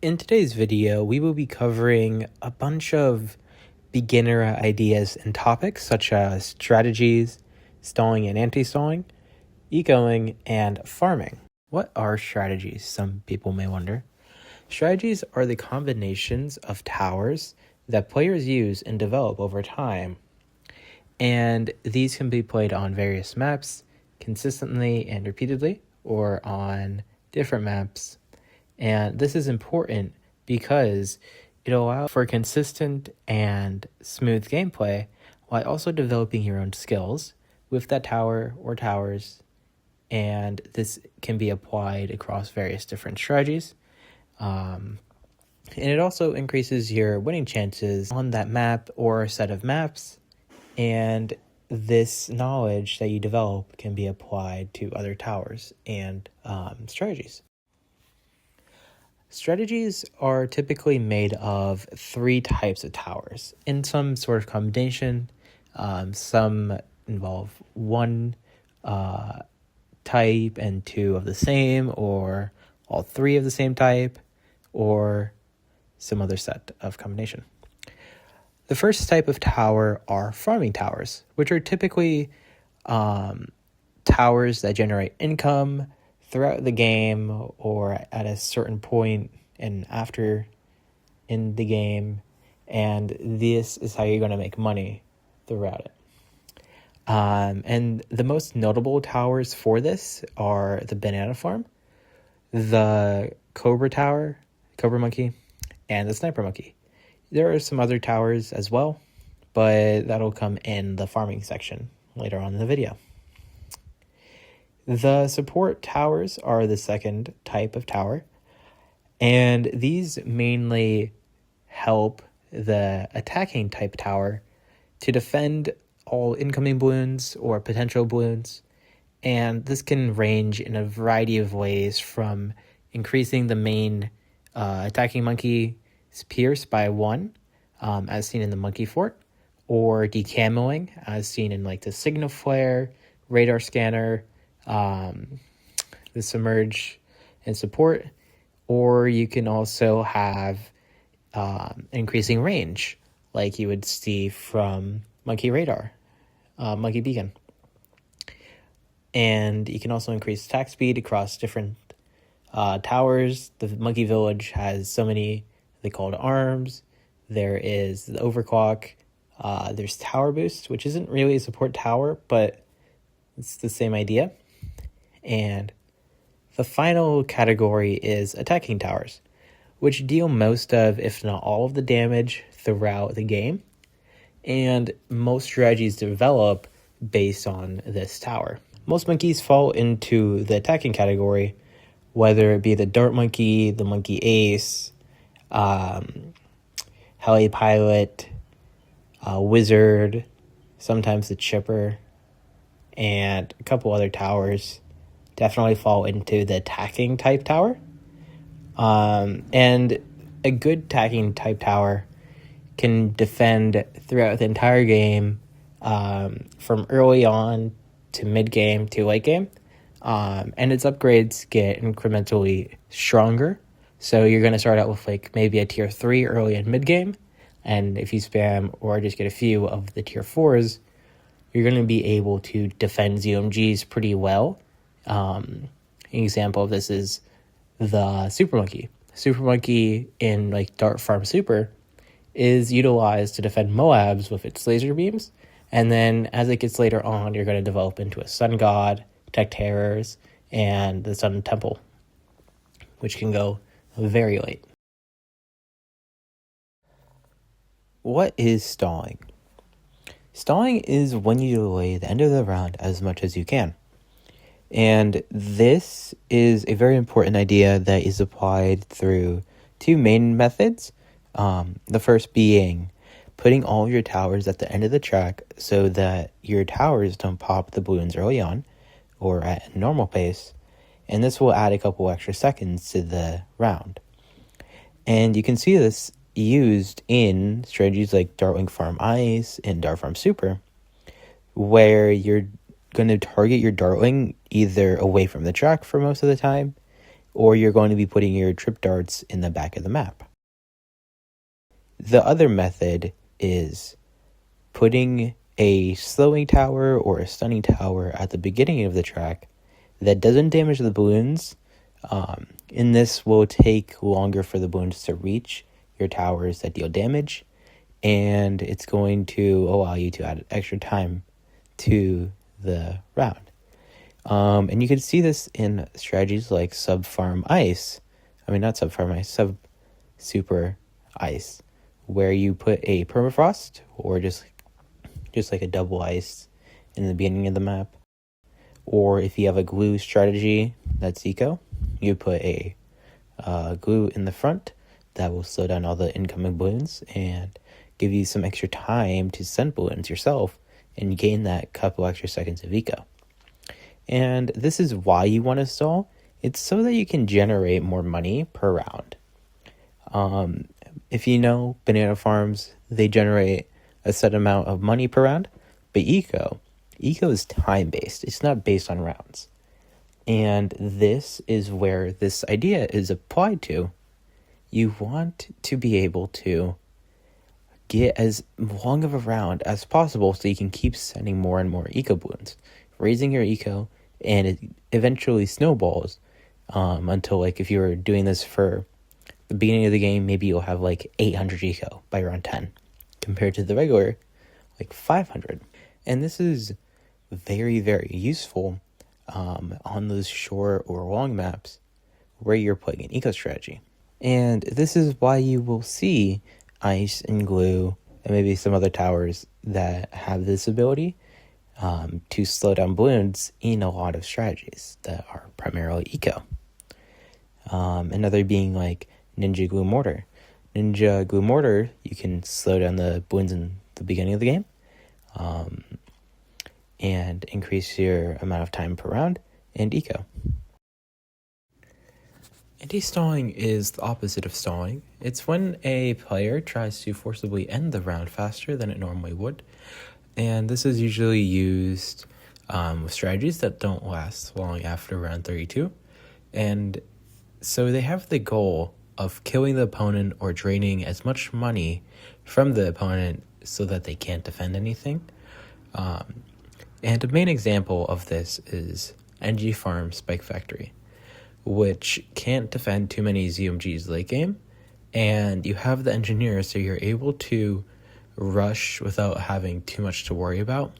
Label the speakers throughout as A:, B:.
A: In today's video, we will be covering a bunch of beginner ideas and topics such as strategies, stalling and anti-stalling, ecoing, and farming. What are strategies? Some people may wonder. Strategies are the combinations of towers that players use and develop over time. And these can be played on various maps consistently and repeatedly, or on different maps. And this is important because it allows for consistent and smooth gameplay while also developing your own skills with that tower or towers. And this can be applied across various different strategies. And it also increases your winning chances on that map or a set of maps. And this knowledge that you develop can be applied to other towers and strategies. Strategies are typically made of three types of towers in some sort of combination. Some involve one type and two of the same, or all three of the same type, or some other set of combination. The first type of tower are farming towers, which are typically towers that generate income throughout the game or at a certain point and after in the game, and this is how you're going to make money throughout it. And the most notable towers for this are the banana farm, the cobra tower, cobra monkey, and the sniper monkey. There are some other towers as well, but that'll come in the farming section later on in the video. The support towers are the second type of tower, and these mainly help the attacking type tower to defend all incoming balloons or potential balloons, and this can range in a variety of ways, from increasing the main attacking monkey's pierce by 1, as seen in the monkey fort, or decamoing, as seen in like the signal flare, radar scanner, the submerge and support, or you can also have increasing range, like you would see from monkey radar, monkey beacon. And you can also increase attack speed across different towers. The monkey village has so many, they call it arms. There is the overclock. There's tower boost, which isn't really a support tower, but it's the same idea. And the final category is attacking towers, which deal most of, if not all of, the damage throughout the game. And most strategies develop based on this tower. Most monkeys fall into the attacking category, whether it be the dart monkey, the monkey ace, heli pilot, wizard, sometimes the chipper, and a couple other towers definitely fall into the attacking type tower. And a good attacking type tower can defend throughout the entire game, from early on to mid game to late game. And its upgrades get incrementally stronger. So you're going to start out with like maybe a tier 3 early and mid game. And if you spam or just get a few of the tier 4s, you're going to be able to defend ZOMGs pretty well. An example of this is the super monkey. Super monkey in like Dart Farm Super is utilized to defend Moabs with its laser beams. And then as it gets later on, you're going to develop into a Sun God, Tech Terrors, and the Sun Temple, which can go very late. What is stalling? Stalling is when you delay the end of the round as much as you can. And this is a very important idea that is applied through two main methods. The first being putting all of your towers at the end of the track so that your towers don't pop the balloons early on or at a normal pace. And this will add a couple extra seconds to the round. And you can see this used in strategies like Dartwing Farm Ice and Dart Farm Super, where you're going to target your Dartwing either away from the track for most of the time, or you're going to be putting your trip darts in the back of the map. The other method is putting a slowing tower or a stunning tower at the beginning of the track that doesn't damage the balloons. And this will take longer for the balloons to reach your towers that deal damage, and it's going to allow you to add extra time to the round. And you can see this in strategies like Sub-Super Ice, where you put a permafrost or just like a double ice in the beginning of the map. Or if you have a glue strategy that's eco, you put a glue in the front that will slow down all the incoming balloons and give you some extra time to send balloons yourself and gain that couple extra seconds of eco. And this is why you want to stall. It's so that you can generate more money per round. If you know banana farms, they generate a set amount of money per round, but eco is time-based. It's not based on rounds. And this is where this idea is applied to. You want to be able to get as long of a round as possible so you can keep sending more and more eco balloons, raising your eco, and it eventually snowballs until, like, if you were doing this for the beginning of the game, maybe you'll have like 800 eco by round 10 compared to the regular like 500. And this is very, very useful on those short or long maps where you're playing an eco strategy. And this is why you will see ice and glue and maybe some other towers that have this ability to slow down balloons in a lot of strategies that are primarily eco. Another being like Ninja Glue Mortar. Ninja Glue Mortar, you can slow down the balloons in the beginning of the game and increase your amount of time per round and eco. Anti-stalling is the opposite of stalling. It's when a player tries to forcibly end the round faster than it normally would. And this is usually used with strategies that don't last long after round 32. And so they have the goal of killing the opponent or draining as much money from the opponent so that they can't defend anything. And a main example of this is NG Farm Spike Factory, which can't defend too many ZMGs late game, and you have the engineers so you're able to rush without having too much to worry about.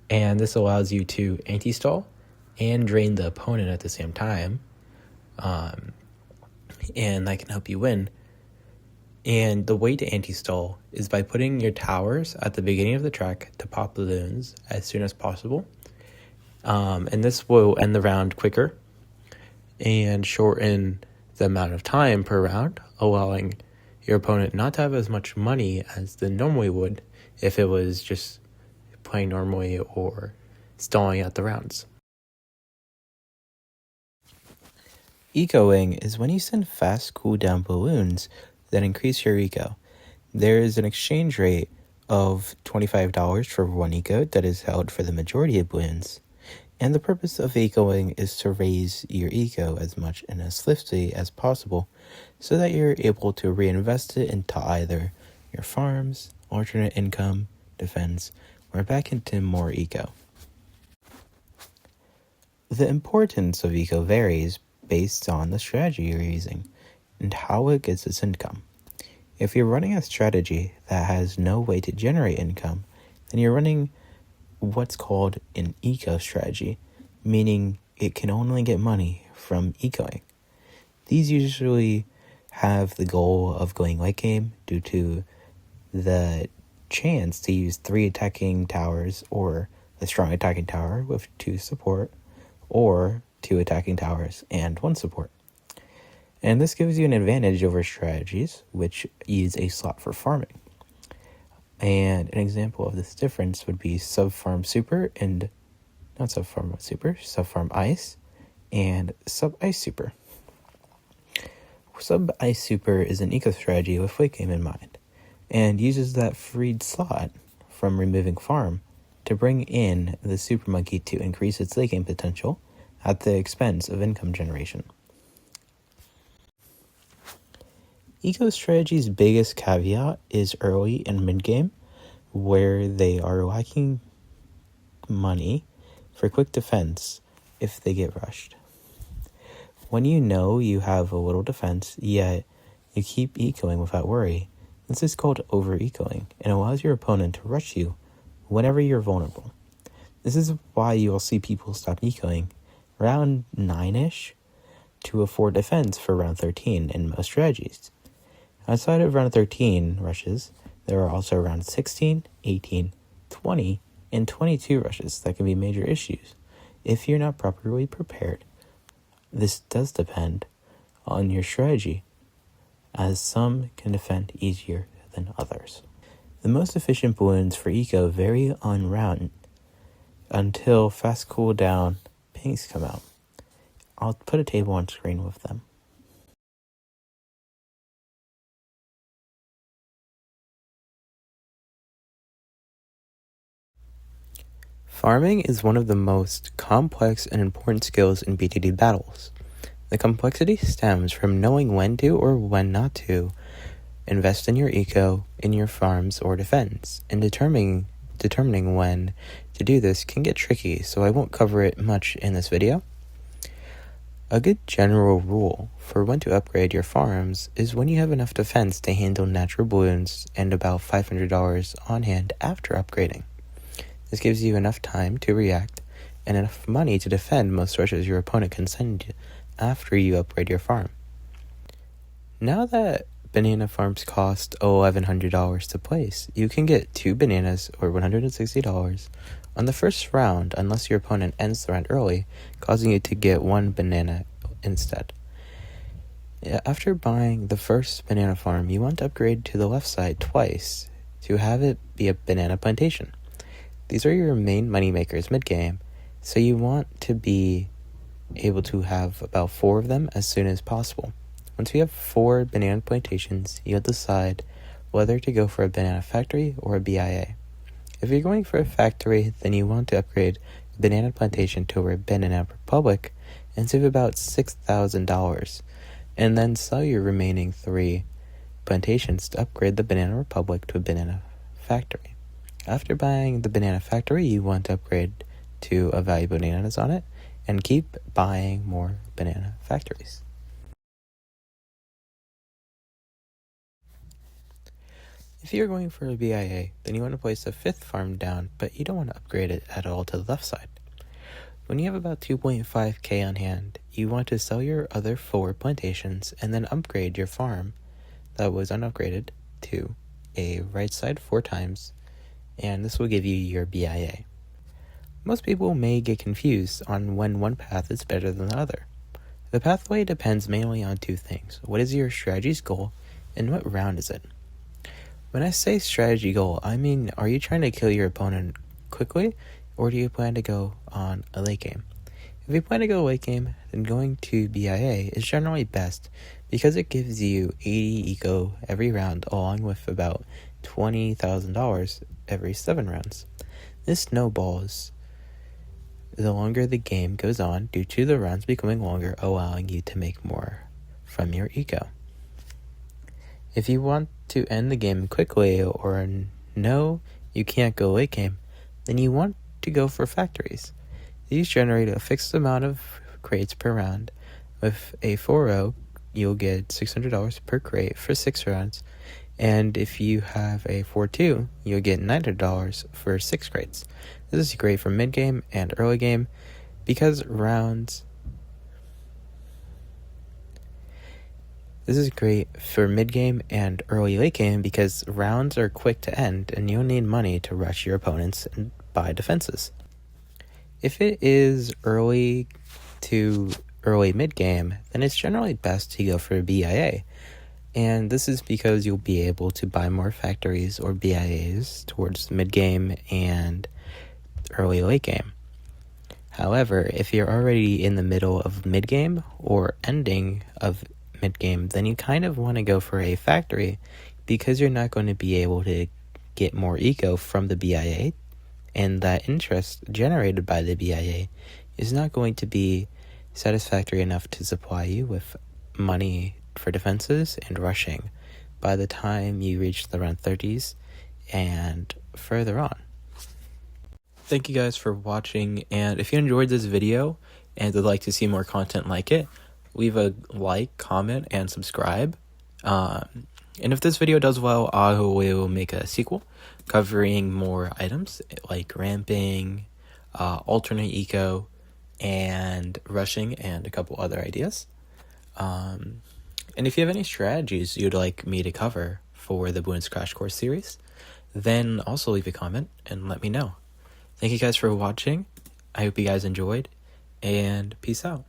A: And this allows you to anti-stall and drain the opponent at the same time. And that can help you win. And the way to anti-stall is by putting your towers at the beginning of the track to pop balloons as soon as possible. And this will end the round quicker and shorten the amount of time per round, allowing your opponent not to have as much money as they normally would if it was just playing normally or stalling out the rounds. Ecoing is when you send fast cooldown balloons that increase your eco. There is an exchange rate of $25 for 1 eco that is held for the majority of balloons. And the purpose of ecoing is to raise your eco as much and as swiftly as possible so that you're able to reinvest it into either your farms, alternate income, defense, or back into more eco. The importance of eco varies based on the strategy you're using and how it gets its income. If you're running a strategy that has no way to generate income, then you're running what's called an eco strategy, meaning it can only get money from ecoing. These usually have the goal of going late game due to the chance to use 3 attacking towers or a strong attacking tower with 2 support, or 2 attacking towers and 1 support. And this gives you an advantage over strategies which use a slot for farming. And an example of this difference would be Sub-Farm Super and Sub-Farm Ice and Sub-Ice Super. Sub-Ice Super is an eco strategy with late game in mind and uses that freed slot from removing farm to bring in the Super Monkey to increase its late game potential at the expense of income generation. Eco strategy's biggest caveat is early and mid-game, where they are lacking money for quick defense if they get rushed. When you know you have a little defense, yet you keep ecoing without worry, this is called over-ecoing, and allows your opponent to rush you whenever you're vulnerable. This is why you will see people stop ecoing round 9-ish to afford defense for round 13 in most strategies. Outside of round 13 rushes, there are also round 16, 18, 20, and 22 rushes that can be major issues if you're not properly prepared. This does depend on your strategy, as some can defend easier than others. The most efficient balloons for eco vary on round until fast cooldown pinks come out. I'll put a table on screen with them. Farming is one of the most complex and important skills in BTD battles. The complexity stems from knowing when to or when not to invest in your eco, in your farms, or defense, and determining when to do this can get tricky, so I won't cover it much in this video. A good general rule for when to upgrade your farms is when you have enough defense to handle natural balloons and about $500 on hand after upgrading. This gives you enough time to react and enough money to defend most rushes your opponent can send you after you upgrade your farm. Now that banana farms cost $1,100 to place, you can get 2 bananas or $160 on the first round unless your opponent ends the round early, causing you to get 1 banana instead. After buying the first banana farm, you want to upgrade to the left side twice to have it be a banana plantation. These are your main money makers mid-game, so you want to be able to have about 4 of them as soon as possible. Once you have 4 banana plantations, you'll decide whether to go for a banana factory or a BIA. If you're going for a factory, then you want to upgrade a banana plantation to a banana republic and save about $6,000, and then sell your remaining 3 plantations to upgrade the banana republic to a banana factory. After buying the banana factory, you want to upgrade to a value bananas on it and keep buying more banana factories. If you're going for a BIA, then you want to place a 5th farm down, but you don't want to upgrade it at all to the left side. When you have about 2.5k on hand, you want to sell your other 4 plantations and then upgrade your farm that was unupgraded to a right side 4 times, and this will give you your BIA. Most people may get confused on when one path is better than the other. The pathway depends mainly on 2 things. What is your strategy's goal, and what round is it? When I say strategy goal, I mean, are you trying to kill your opponent quickly, or do you plan to go on a late game? If you plan to go late game, then going to BIA is generally best because it gives you 80 eco every round, along with about $20,000 every 7 rounds. This snowballs the longer the game goes on due to the rounds becoming longer, allowing you to make more from your eco. If you want to end the game quickly or know you can't go late game, then you want to go for factories. These generate a fixed amount of crates per round. With a 4-0, you'll get $600 per crate for 6 rounds, and if you have a 4-2, you'll get $900 for 6 crates. This is great for mid-game and early game because This is great for mid-game and early late game because rounds are quick to end and you'll need money to rush your opponents and buy defenses. If it is early to early mid-game, then it's generally best to go for a BIA. And this is because you'll be able to buy more factories or BIAs towards mid-game and early late game. However, if you're already in the middle of mid-game or ending of mid-game, then you kind of want to go for a factory because you're not going to be able to get more eco from the BIA, and that interest generated by the BIA is not going to be satisfactory enough to supply you with money for defenses and rushing by the time you reach the around 30s and further on. Thank you guys for watching, and if you enjoyed this video and would like to see more content like it, leave a like, comment, and subscribe. And if this video does well, I will make a sequel covering more items like ramping, alternate eco, and rushing, and a couple other ideas. And if you have any strategies you'd like me to cover for the Bloons Crash Course series, then also leave a comment and let me know. Thank you guys for watching. I hope you guys enjoyed, and peace out.